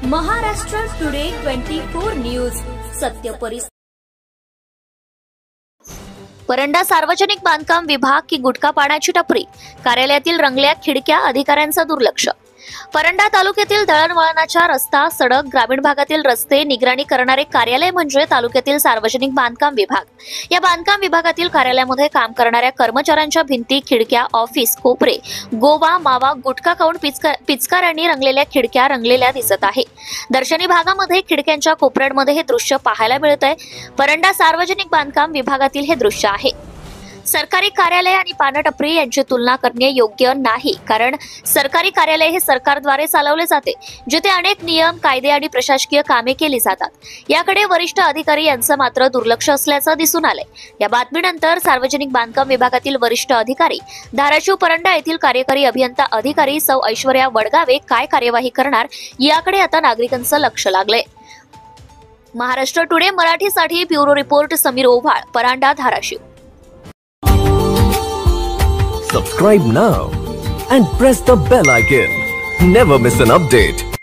Maharashtra today 24 news सत्य परिस्थिती। परंडा सार्वजनिक बांधकाम विभाग की गुटखा पाण्याची टपरी, कार्यालयातील रंगल्या खिडक्या, अधिकाऱ्यांचा दुर्लक्ष। परंडा तालुक्यातील दळणवळणाच्या रस्ता, सडक, ग्रामीण भागातील रस्ते निगराणी करणारे कार्यालय म्हणजे तालुक्यातील सार्वजनिक बांधकाम विभाग। या बांधकाम विभागातील कार्यालयामध्ये काम करणाऱ्या कर्मचाऱ्यांच्या भिंती, खिडक्या, ऑफिस, कोपरे, गोवा, मावा, गुटखा खाऊन पिचकाऱ्यांनी रंगलेल्या खिडक्या रंगलेल्या दिसत आहे। दर्शनी भागामध्ये खिडक्यांच्या कोपऱ्यांमध्ये हे दृश्य पाहायला मिळत आहे। परंडा सार्वजनिक बांधकाम विभागातील हे दृश्य आहे। सरकारी कार्यालय आणि पानटपरी यांची तुलना करणे योग्य नाही, कारण सरकारी कार्यालय हे सरकारद्वारे चालवले जाते, जिथे अनेक नियम, कायदे आणि प्रशासकीय कामे केली जातात। याकडे वरिष्ठ अधिकारी यांचं मात्र दुर्लक्ष असल्याचं दिसून आलंय। या बातमीनंतर सार्वजनिक बांधकाम विभागातील वरिष्ठ अधिकारी, धाराशिव परंडा येथील कार्यकारी अभियंता अधिकारी सौ ऐश्वर्या वडगावे काय कार्यवाही करणार, याकडे आता नागरिकांचं लक्ष लागलंय। महाराष्ट्र टुडे मराठीसाठी bureau report Sameer Owhal, Paranda, Dharashiv. Subscribe now and press the bell icon. Never miss an update.